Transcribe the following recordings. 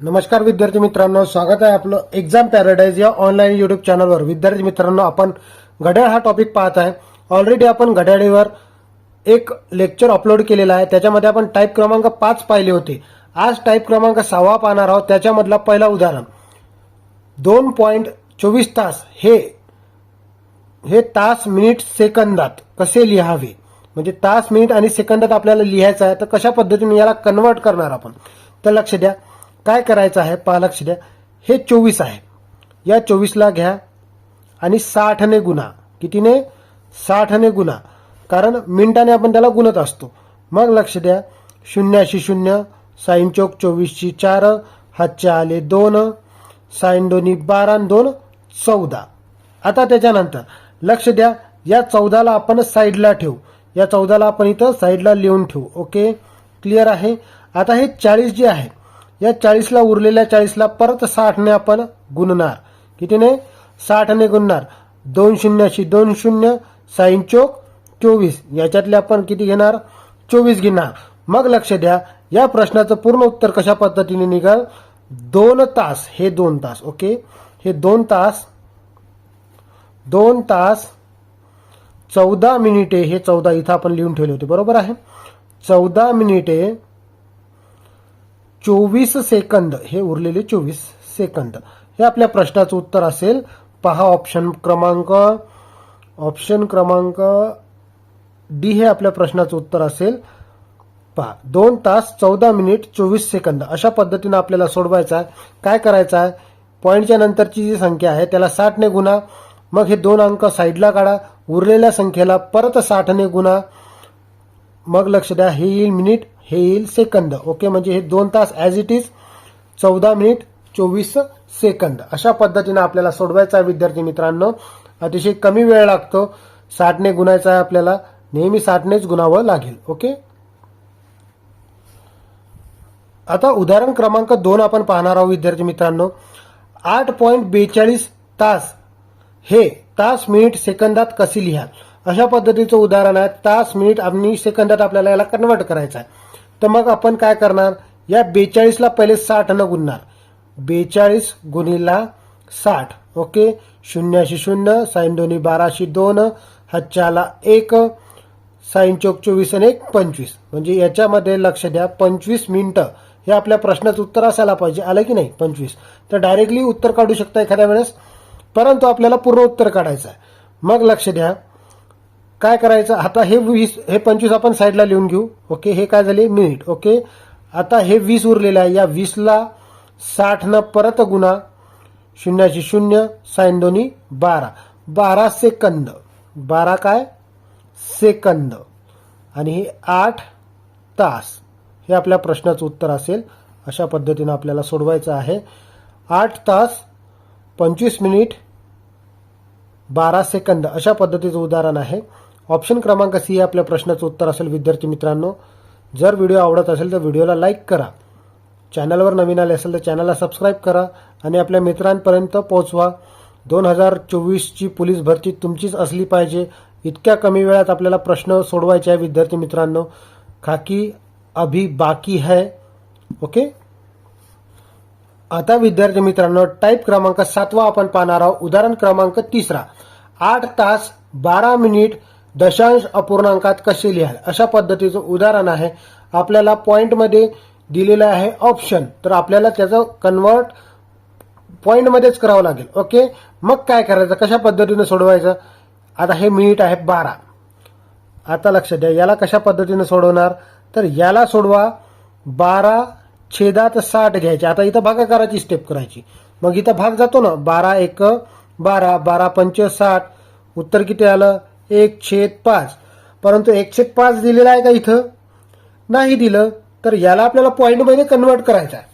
नमस्कार विद्यार्थी मित्रांनो, स्वागत आहे आपलं एक्झाम पॅराडाइज या ऑनलाईन युट्यूब चॅनलवर। विद्यार्थी मित्रांनो, आपण घड्याळ हा टॉपिक पाहत आहे। ऑलरेडी आपण घड्याळीवर एक लेक्चर अपलोड केलेला आहे, त्याच्यामध्ये आपण टाईप क्रमांक 5 पाहिले होते। आज टाईप क्रमांक 6 पाहणार आहोत। त्याच्यामधला पहिला उदाहरण 2.24 तास हे तास मिनिट सेकंदात कसे लिहावे, म्हणजे तास मिनिट आणि सेकंदात आपल्याला लिहायचं आहे, तर कशा पद्धतीने याला कन्वर्ट करणार आपण। तर लक्ष द्या, काय करायचं आहे पहा, लक्ष द्या। हे 24 आहे, या 24ला घ्या आणि 60 ने गुणा। कितीने? 60 ने गुणा, कारण मिनिटाने आपण त्याला गुणत असतो। मग लक्ष द्या, 0शी 0, साइन चौक 24ची 4, हातचे आले 2, साइन दोन्ही 12 आणि 2 14। आता त्याच्यानंतर लक्ष द्या, या 14ला आपण साईडला ठेवू, या 14ला आपण इथं साईडला लिहून ठेवू। ओके, क्लिअर आहे। आता हे 40 जे आहे, या 40ला उरलेल्या 40ला परत 60 ने आपण गुणणार। कितीने? 60 ने गुणणार। 2 शून्याशी 2 शून्य, साइन चौक 24, याच्यातले आपण किती घेणार? 24 घेणार। मग लक्ष द्या, या प्रश्नाचं पूर्ण उत्तर कशा पद्धतीने निघाल? 2 तास, हे 2 तास। ओके, हे 2 तास 14 मिनिटे, हे 14 इथं आपण लिहून ठेवले होते, बरोबर आहे। 14 मिनिटे 24 सेकंद, हे उरलेले 24 सेकंद, हे आपल्या प्रश्नाचं उत्तर असेल। पहा ऑप्शन क्रमांक डी हे आपल्या प्रश्नाचं उत्तर असेल। पहा, 2 तास 14 मिनिट 24 सेकंद, अशा पद्धतीने आपल्याला सोडवायचं आहे। काय करायचं आहे, पॉईंटच्या नंतरची जी संख्या आहे त्याला 60 ने गुणा, मग हे 2 अंक साईडला काढा, उरलेल्या संख्येला परत 60 ने गुणा। मग लक्ष द्या, हे येईल मिनिट, हे येईल सेकंद। ओके, म्हणजे हे 2 तास as it is 14 minute 24 second, अशा पद्धतीने आपल्याला सोडवायचं आहे। विद्यार्थी मित्रांनो, अतिशय कमी वेळ लागतो। 60 ने गुणायचं आहे आपल्याला, नेहमी 60 नेच गुणावं लागेल। ओके, आता उदाहरण क्रमांक 2 आपण पाहणार आहोत। विद्यार्थी मित्रांनो, 8.42 तास हे तास मिनिट सेकंदात कसे लिहाल, अशा पद्धतीचं उदाहरण आहे। तास मिनिट आणि सेकंदात आपल्याला याला कन्वर्ट करायचं आहे। तर मग आपण काय करणार, या 42ला पहिले 60 न गुणणार। 42 गुणिला 60, ओके, 0शी 0, साइन दोन्ही 12शी 2, हातच्याला 1, साइन चौक 24 आणि 1 25, म्हणजे याच्यामध्ये लक्ष द्या 25 मिनिटं हे आपल्या प्रश्नाचं उत्तर असायला पाहिजे। आलं की नाही 25? तर डायरेक्टली उत्तर काढू शकता एखाद्या वेळेस, परंतु आपल्याला पूर्ण उत्तर काढायचं आहे। मग लक्ष द्या, काय करायचं, आता हे 25 आपण साईडला लिहून घेऊ। ओके, हे काय झाले? मिनिट। ओके, आता हे 20 उरलेलं आहे, या 20ला 60 न परत गुणा, 0शी 0, साइन दोन्ही 12 सेकंद, 12 काय? सेकंद, आणि हे 8 तास, हे आपल्या प्रश्नाचं उत्तर असेल। अशा पद्धतीने आपल्याला सोडवायचं आहे। 8 तास 25 मिनिट 12 सेकंद, अशा पद्धतीचं उदाहरण आहे। ऑप्शन क्रमांक सी हे आपल्या प्रश्नाचं उत्तर असेल। विद्यार्थी मित्रांनो, जर व्हिडिओ आवडत असेल तर व्हिडिओला लाईक करा, चॅनलवर नवीन आले असेल तर चॅनलला सबस्क्राईब करा आणि आपल्या मित्रांपर्यंत पोहोचवा। 2024ची पोलीस भरती तुमचीच असली पाहिजे। इतक्या कमी वेळात आपल्याला प्रश्न सोडवायचे आहे विद्यार्थी मित्रांनो, खाकी अभी बाकी है। ओके, आता विद्यार्थी मित्रांनो, टाईप क्रमांक 7 आपण पाहणार आहोत। उदाहरण क्रमांक 3, 8 तास 12 मिनिट दशांश अपूर्णांकात कसे लिहाल, अशा पद्धतीचं उदाहरण आहे। आपल्याला पॉइंटमध्ये दिलेलं आहे ऑप्शन, तर आपल्याला त्याचं कन्वर्ट पॉइंटमध्येच करावं लागेल। ओके, मग काय करायचं, कशा पद्धतीने सोडवायचं? आता हे मिनिट आहे 12। आता लक्ष द्या, याला कशा पद्धतीने सोडवणार, तर याला सोडवा 12/60 घ्यायचे। आता इथं भागाकाराची स्टेप करायची, मग इथं भाग जातो ना, 12 1 12, 12 5 60, उत्तर किती आलं? 1/5। परंतु 1/5 दिलेला आहे का इथं? नाही दिलं, तर याला आपल्याला पॉइंटमध्ये कन्वर्ट करायचं आहे,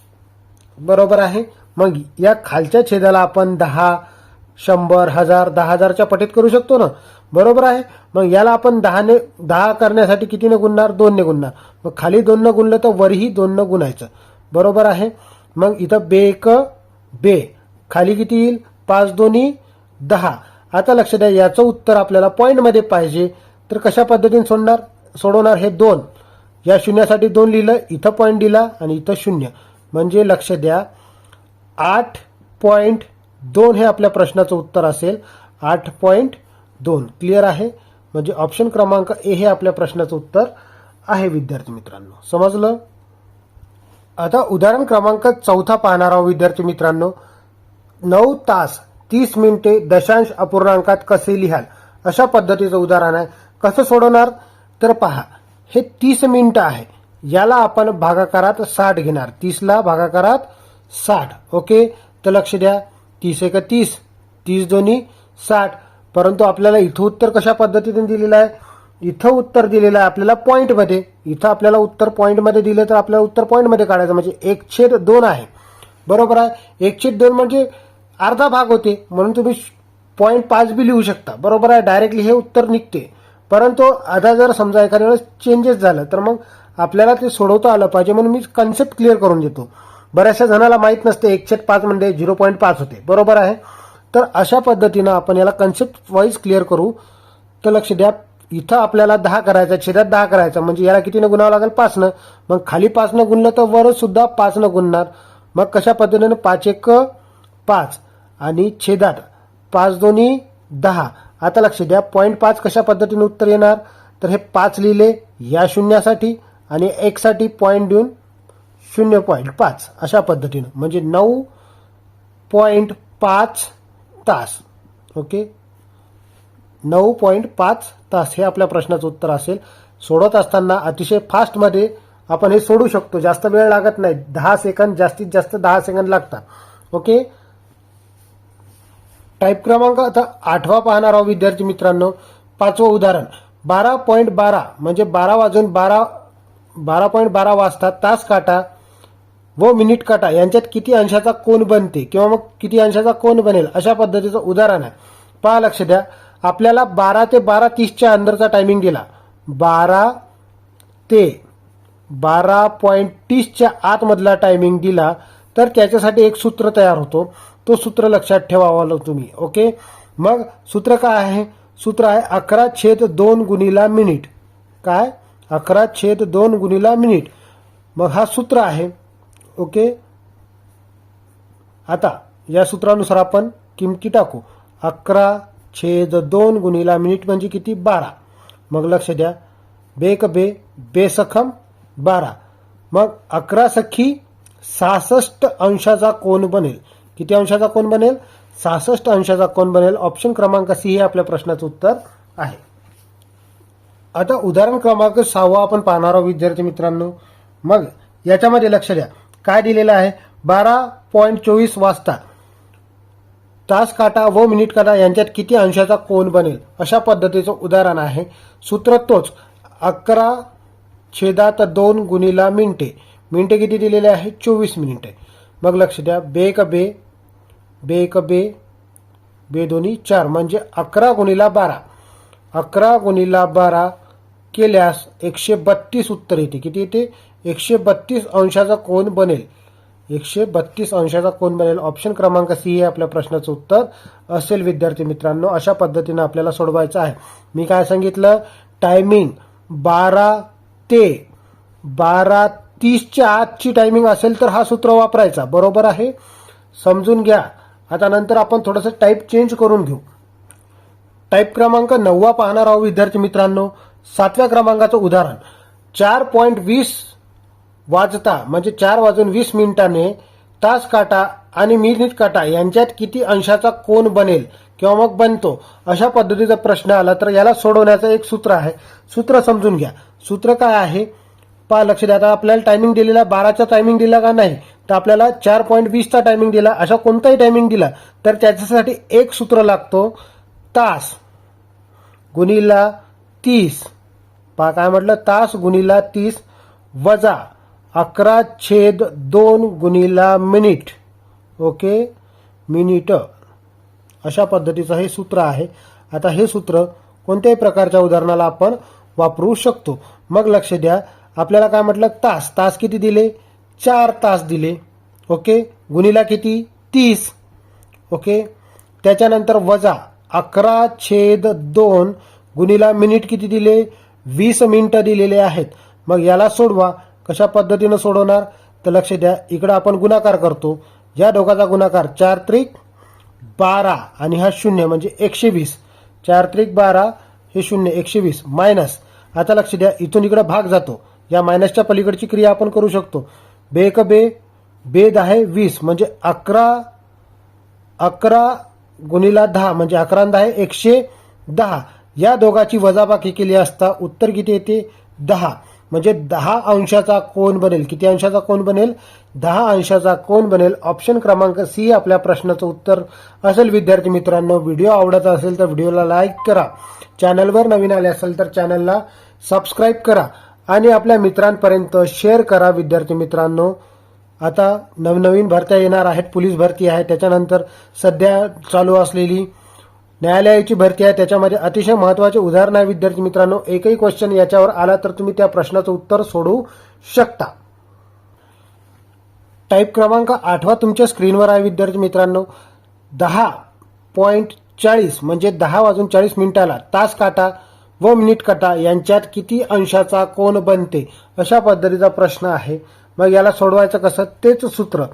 बरोबर आहे। मग या खालच्या छेदाला आपण 10, 100, 1000, 10,000च्या पटीत करू शकतो ना, बरोबर आहे। मग याला आपण 10 करण्यासाठी कितीने गुणणार? 2 ने गुणणार। मग खाली 2 न गुणलं तर वरही 2 न गुणायचं, बरोबर आहे। मग इथं 2 1 2, खाली किती येईल? 5 2 10। आता लक्ष द्या, याचं उत्तर आपल्याला पॉइंटमध्ये पाहिजे, तर कशा पद्धतीने सोडवणार? हे 2, या शून्यासाठी 2 लिहिलं, इथं पॉइंट दिला आणि इथं 0, म्हणजे लक्ष द्या 8.2 हे आपल्या प्रश्नाचं उत्तर असेल. 8.2 क्लिअर आहे. म्हणजे ऑप्शन क्रमांक ए हे आपल्या प्रश्नाचं उत्तर आहे विद्यार्थी मित्रांनो. समजलं. आता उदाहरण क्रमांक 4 पाहणार आहोत विद्यार्थी मित्रांनो. 9 तास 30 मिनिटे दशांश अपूर्णांकात कसे लिहाल अशा पद्धतीचं उदाहरण आहे. कसं सोडवणार तर पहा, हे 30 मिनिटं आहे, याला आपण भागाकारात 60 घेणार. 30 ला भागाकारात 60. ओके, तर लक्ष द्या 30 एक 30, 30 दोन्ही 60. परंतु आपल्याला इथं उत्तर कशा पद्धतीने दिलेलं आहे, इथं उत्तर दिलेलं आहे आपल्याला पॉईंटमध्ये. इथं आपल्याला उत्तर पॉईंटमध्ये दिलं तर आपल्याला उत्तर पॉईंटमध्ये काढायचं, म्हणजे 1/2 आहे. बरोबर आहे. 1/2 म्हणजे अर्धा भाग होते, म्हणून तुम्ही 0.5 बी लिहू शकता. बरोबर आहे. डायरेक्टली हे उत्तर निघते. परंतु आता जर समजा एखाद्या वेळेस चेंजेस झालं तर मग आपल्याला ते सोडवता आलं पाहिजे, म्हणून मी कन्सेप्ट क्लिअर करून देतो. बऱ्याचशा जणाला माहीत नसते 1/5 म्हणजे 0.5 होते. बरोबर आहे. तर अशा पद्धतीनं आपण याला कन्सेप्ट वाईज क्लिअर करू. तर लक्ष द्या, इथं आपल्याला 10 करायचं, छेदात 10 करायचं, म्हणजे याला कितीनं गुणावं लागेल 5नं. मग खाली 5नं गुणलं तर वर सुद्धा 5नं गुणणार. मग कशा पद्धतीनं 5 एक 5 आणि छेदात 5 दोन्ही 10. आता लक्ष द्या 0.5 कशा पद्धतीने उत्तर येणार तर हे 5 लिहिले या शून्यासाठी आणि 1 साठी पॉईंट देऊन 0.5 अशा पद्धतीनं, म्हणजे 9.5 तास. ओके, 9.5 तास हे आपल्या प्रश्नाचं उत्तर असेल. सोडवत असताना अतिशय फास्टमध्ये आपण हे सोडू शकतो, जास्त वेळ लागत नाही. 10 सेकंद, जास्तीत जास्त 10 सेकंद लागतात. ओके, टाईप क्रमांक आता 8वा पाहणार आहोत विद्यार्थी मित्रांनो. 5वं उदाहरण 12.12 म्हणजे 12:12 वाजता तास काटा व मिनिट काटा यांच्यात किती अंशाचा कोन बनते किंवा मग किती अंशाचा कोन बनेल अशा पद्धतीचं उदाहरण आहे. पहा, लक्ष द्या, आपल्याला 12 ते 12:30च्या अंदरचा टायमिंग दिला. 12 ते 12.30च्या आतमधला टायमिंग दिला तर त्याच्यासाठी एक सूत्र तयार होतो. तो सूत्र लक्षात ठेवावा तुम्ही. ओके, मग सूत्र काय आहे? सूत्र आहे 11/2 गुणिला मिनिट. काय? 11/2 गुणिला मिनिट. मग हा सूत्र आहे. ओके, आता या सूत्रानुसार आपण किमती टाकू. 11/2 गुणिला मिनिट म्हणजे किती? 12. मग लक्ष द्या, बेक बे बेसखम 12. मग 11 सखी 66 अंशाचा कोन बनेल. किती अंशाचा कोन बनेल? 66 अंशाचा कोन बनेल. ऑप्शन क्रमांक सी हे आपल्या प्रश्नाचं उत्तर आहे. आता उदाहरण क्रमांक 6 आपण पाहणार आहोत विद्यार्थी मित्रांनो. मग याच्यामध्ये लक्ष द्या, काय दिलेलं आहे? 12.24 वाजता तास काटा व मिनिट काटा यांच्यात किती अंशाचा कोन बनेल अशा पद्धतीचं उदाहरण आहे. सूत्र तोच 11/2 गुणिला मिनिटे. मिनिटे किती दिलेले आहे? 24 मिनिटे. मग लक्ष द्या, बेक बे बे दोन्ही 4 म्हणजे 11 गुणिला 12. 11 गुणिला 12 केल्यास 132 उत्तर येते. किती येते? 132 अंशाचा कोन बनेल. 132 अंशाचा कोन बनेल. ऑप्शन क्रमांक सी हे आपल्या प्रश्नाचं उत्तर असेल विद्यार्थी मित्रांनो. अशा पद्धतीनं आपल्याला सोडवायचं आहे. मी काय सांगितलं? टायमिंग 12 ते 12:30च्या आतची टायमिंग असेल तर हा सूत्र वापरायचा. बरोबर आहे, समजून घ्या. आता नंतर आपण थोडंसं टाईप चेंज करून घेऊ. टाईप क्रमांक 9 पाहणार आहोत विद्यार्थी मित्रांनो. 7व्या क्रमांकाचं उदाहरण 4.20 वाजता म्हणजे 4:20 तास काटा आणि मिनिट काटा यांच्यात किती अंशाचा कोन बनेल किंवा मग बनतो अशा पद्धतीचा प्रश्न आला तर याला सोडवण्याचं एक सूत्र आहे. सूत्र समजून घ्या. सूत्र काय आहे? पहा, लक्ष द्या. आता आपल्याला टायमिंग दिलेला 12चा टायमिंग दिला का नाही, तर आपल्याला 4.20चा टायमिंग दिला. अशा कोणताही टायमिंग दिला तर त्याच्यासाठी एक सूत्र लागतो, तास गुणिला 30. पहा काय म्हटलं? तास गुणिला 30 वजा 11/2 गुणिला मिनिट. Okay, minute. अशा पद्धतीचं हे सूत्र आहे. आता हे सूत्र कोणत्याही प्रकारच्या उदाहरणाला आपण वापरू शकतो. मग लक्ष द्या, आपल्याला काय म्हटलं? तास. तास किती दिले? 4 तास दिले. ओके, गुणिला किती? 30. ओके, त्याच्यानंतर वजा 11/2 गुणिला मिनिट किती दिले? 20 मिनिटं दिलेले आहेत. मग याला सोडवा. कशा पद्धतीनं सोडवणार? तर लक्ष द्या, इकडे आपण गुणाकार करतो. या दोघाचा गुणाकार 4 त्रिक 12 आणि हा 0 म्हणजे 120. 4 त्रिक 12 हे 0 120 मायनस. आता लक्ष द्या, इथून इकडे भाग जातो. या मायनसच्या पलीकडची क्रिया आपण करू शकतो. बे एक बे, बे 10 20 म्हणजे 11 गुणिला 10 म्हणजे 11 10 110. या दोघाची वजाबाकी केली असता उत्तर किती येते 10. म्हणजे 10 अंशाचा कोन बनेल. किती अंशाचा कोन बनेल 10 अंशाचा कोन बनेल. ऑप्शन क्रमांक सी आपल्या प्रश्नाचं उत्तर असेल. विद्यार्थी मित्रांनो, व्हिडिओ आवडत असेल तर व्हिडिओला लाईक करा. चॅनलवर नवीन आले असेल तर चॅनलला सबस्क्राईब करा आणि आपल्या मित्रांपर्यंत शेअर करा. विद्यार्थी मित्रांनो, आता नवनवीन भरत्या येणार आहेत. पोलीस भरती आहे, त्याच्यानंतर सध्या चालू असलेली न्यायालयाची भरती आहे. त्याच्यामध्ये अतिशय महत्त्वाचे उदाहरण आहे. विद्यार्थी मित्रांनो, एकही क्वेश्चन याच्यावर आला तर तुम्ही त्या प्रश्नाचं उत्तर सोडवू शकता. टाईप क्रमांक 8 तुमच्या स्क्रीनवर आहे. विद्यार्थी मित्रांनो, 10.40 म्हणजे 10 वाजून 40 मिनिटाला तास काटा व मिनिट काटा यांच्यात किती अंशाचा कोन बनते, अशा पद्धतीचा प्रश्न आहे. मग याला सोडवायचं कसं, तेच सूत्र.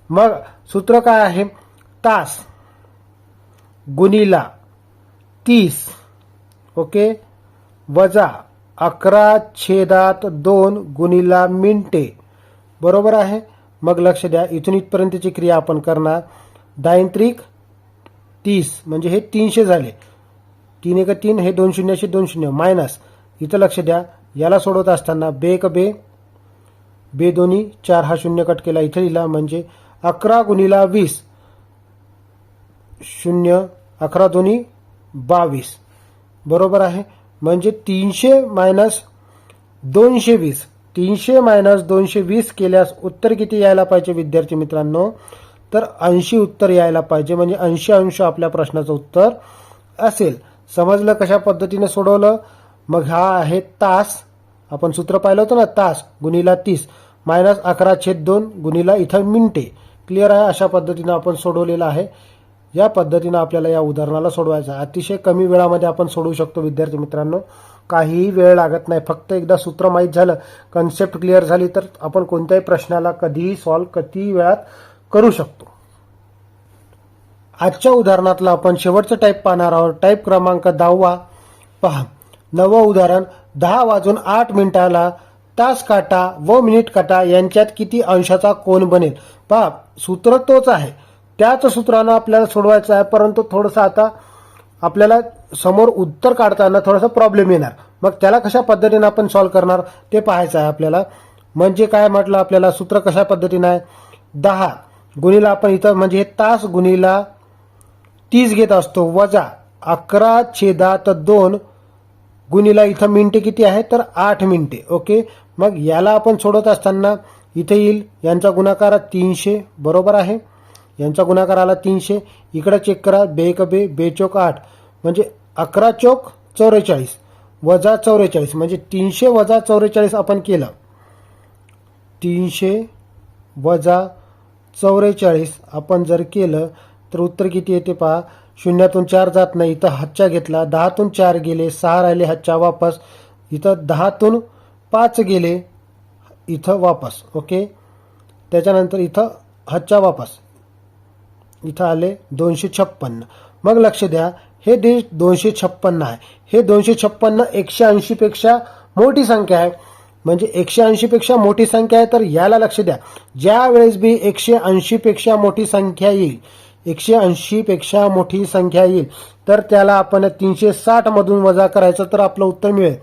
मग सूत्र काय आहे, तास गुणिला 30 ओके वजा 11/2 गुणिला मिनिटे, बरोबर आहे. मग लक्ष द्या, इथून इथपर्यंतची क्रिया आपण करणार. 10 त्रिक 30 म्हणजे हे 300 झाले. 3 एक 3 हे 2 शून्याशी 2 शून्य मायनस. इथं लक्ष द्या, याला सोडवत असताना बे एक बे, बे दोन्ही 4 हा 0 कट केला इथे लिहिला म्हणजे 11 गुणिला 20 0 11 दोन्ही 22, बरोबर आहे. म्हणजे 300 मायनस 220, 300 मायनस 220 केल्यास उत्तर किती यायला पाहिजे विद्यार्थी मित्रांनो, तर 80 उत्तर यायला पाहिजे. म्हणजे 80 अंश आपल्या प्रश्नाचं उत्तर असेल. समजलं कशा पद्धतीने सोडवलं. मग हा आहे तास, आपण सूत्र पाहिलं होतं ना, तास गुणिला 30 मायनस 11/2 गुणिला इथं मिनिटे. क्लिअर आहे. अशा पद्धतीनं आपण सोडवलेलं आहे. या पद्धतीनं आपल्याला या उदाहरणाला सोडवायचं आहे. अतिशय कमी वेळामध्ये आपण सोडवू शकतो विद्यार्थी मित्रांनो. काहीही वेळ लागत नाही. फक्त एकदा सूत्र माहीत झालं, कन्सेप्ट क्लिअर झाली तर आपण कोणत्याही प्रश्नाला कधीही सॉल्व्ह किती वेळात करू शकतो. आजच्या उदाहरणातलं आपण शेवटचं टाईप पाहणार आहोत. टाईप क्रमांक 10 पहा. 9वं उदाहरण, 10 वाजून 8 मिनिटाला तास काटा व मिनिट काटा यांच्यात किती अंशाचा कोन बनेल. पहा, सूत्र तोच आहे, त्याच सूत्रानं आपल्याला सोडवायचं आहे. परंतु थोडंसं आता आपल्याला समोर उत्तर काढताना थोडासा प्रॉब्लेम येणार. मग त्याला कशा पद्धतीने आपण सॉल्व्ह करणार ते पाहायचं आहे आपल्याला. म्हणजे काय म्हटलं आपल्याला, सूत्र कशा पद्धतीनं आहे, 10 गुणिला आपण इथं म्हणजे हे तास गुणिला 30 घेत असतो वजा 11/2 गुणिला इथं मिनिटे किती आहे तर 8 मिनिटे. ओके, मग याला आपण सोडवत असताना इथे येईल यांचा गुणाकार 300, बरोबर आहे. यांचा गुणाकार आला 300. इकडे चेक करा, बे एक बे, बे चौक 8 म्हणजे 11 चौक 44 वजा 44 म्हणजे 300 वजा 44 आपण केलं. 300 वजा 44 आपण जर केलं तर उत्तर किती येते पहा. शून्यातून 4 जात नाही, इथं हातच्या घेतला, 10तून 4 गेले, 6 राहिले हातच्या वापस, इथं 10तून 5 गेले इथं वापस. ओके, त्याच्यानंतर इथं हातच्या वापस इथं आले 256. मग लक्ष द्या, हे 256 आहे. हे 256 180 पेक्षा मोठी संख्या आहे. म्हणजे 180 पेक्षा मोठी संख्या आहे. तर याला लक्ष द्या, ज्या वेळेस बी 180 पेक्षा मोठी संख्या येईल, 180 पेक्षा मोठी संख्या येईल तर त्याला आपण 360 मधून वजा करायचं तर आपलं उत्तर मिळेल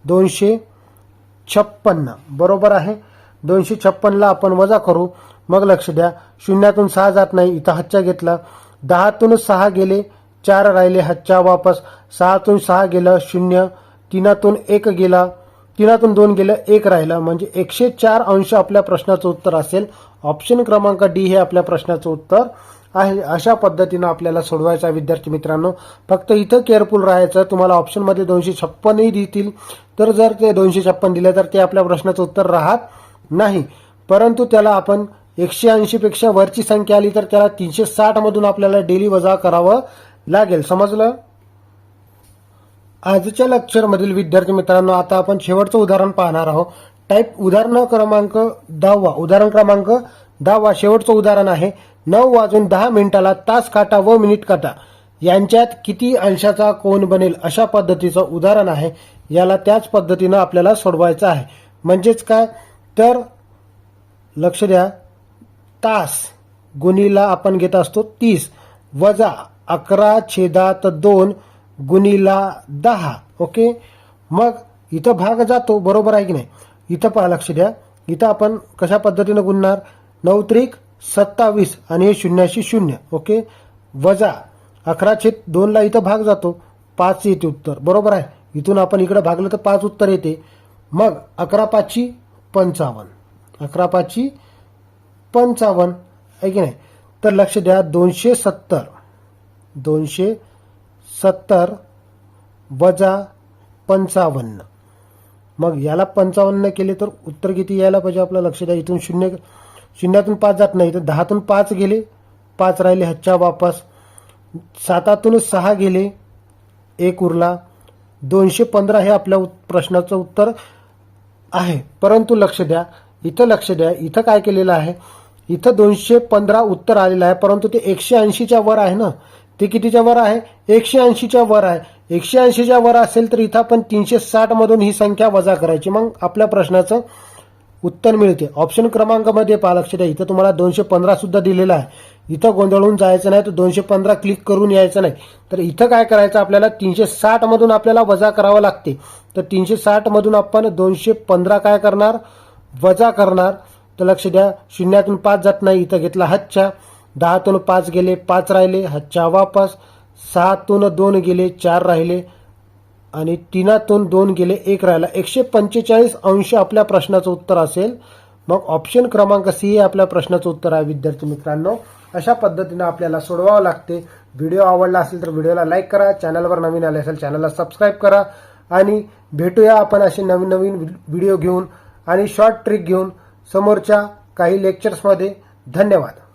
256, बरोबर आहे. 256ला आपण वजा करू. मग लक्ष द्या, शून्यातून 6 जात नाही, इथं हातच्या घेतला, 10तून 6 गेले, 4 राहिले हातच्या वापस, 6तून 6 गेलं 0, 3तून 1 गेला, 3तून 2 गेलं, 1 राहिलं म्हणजे 104 अंश आपल्या प्रश्नाचं उत्तर असेल. ऑप्शन क्रमांक डी हे आपल्या प्रश्नाचं उत्तर आहे. अशा पद्धतीनं आपल्याला सोडवायचा विद्यार्थी मित्रांनो. फक्त इथं केअरफुल राहायचं. तुम्हाला ऑप्शनमध्ये 256ही देतील, तर जर ते 256 दिले तर ते आपल्या प्रश्नाचं उत्तर राहत नाही. परंतु त्याला आपण 180 पेक्षा वरची संख्या आली तर त्याला 360 मधून आपल्याला डेली वजा करावं लागेल. समजलं. आजच्या लेक्चरमधील विद्यार्थी मित्रांनो, आता आपण शेवटचं उदाहरण पाहणार आहोत. टाईप उदाहरण क्रमांक 10 शेवटचं उदाहरण आहे. 9:10 तास काटा व मिनिट काटा यांच्यात किती अंशाचा कोन बनेल अशा पद्धतीचं उदाहरण आहे. याला त्याच पद्धतीनं आपल्याला सोडवायचं आहे. म्हणजेच काय तर लक्ष द्या, तास गुणीला आपण घेत असतो 30 वजा 11/2 गुणीला 10. ओके, मग इथं भाग जातो, बरोबर आहे की नाही. इथं पहा, लक्ष द्या, इथं आपण कशा पद्धतीनं गुणणार, 9×27 आणि हे 0 ओके, वजा 11/2 ला इथं भाग जातो, 5 येते उत्तर, बरोबर आहे. इथून आपण इकडे भागलं तर 5 उत्तर येते. मग 11×5 = 11×5 आहे की नाही. तर लक्ष द्या, 270 वजा 55. मग याला 55 केले तर उत्तर किती यायला पाहिजे आपलं, लक्ष द्या. इथून शून्यातून 5 जात नाही, तर 10तून 5 गेले, 5 राहिले, हातच्या वापस. 7तून 6 गेले, 1 उरला. 215 हे आपल्या प्रश्नाचं उत्तर आहे. परंतु लक्ष द्या, इथं काय केलेलं आहे, इथं 215 उत्तर आलेलं आहे, परंतु ते 180च्या वर आहे ना. ते कितीच्या वर आहे, 180च्या वर आहे. 180च्या वर असेल तर इथं आपण 360 मधून ही संख्या वजा करायची, मग आपल्या प्रश्नाचं उत्तर मिळते. ऑप्शन क्रमांकामध्ये पहा, लक्ष द्या, इथं तुम्हाला 215 सुद्धा दिलेला आहे. इथं गोंधळून जायचं नाही, तर 215 क्लिक करून यायचं नाही. तर इथं काय करायचं, आपल्याला 360 मधून आपल्याला वजा करावं लागते. तर 360 मधून आपण 215 काय करणार, वजा करणार. तर लक्ष द्या, 0तून 5 जात नाही, इथं घेतला हातच्या. 10तून 5 गेले, 5 राहिले, हातच्या वापस. 6तून 2 गेले, 4 राहिले, आणि 3तून 2 गेले, 1 राहिला. 145 अंश आपल्या प्रश्नाचं उत्तर असेल. मग ऑप्शन क्रमांक सी हे आपल्या प्रश्नाचं उत्तर आहे. विद्यार्थी मित्रांनो, अशा पद्धतीने आपल्याला सोडवावं लागते. व्हिडिओ आवडला असेल तर व्हिडिओला लाईक करा, चॅनलवर नवीन आले असेल चॅनलला सबस्क्राईब करा, आणि भेटूया आपण असे नवीन व्हिडिओ घेऊन आणि शॉर्ट ट्रिक घेऊन समोरच्या काही लेक्चर्समध्ये. धन्यवाद.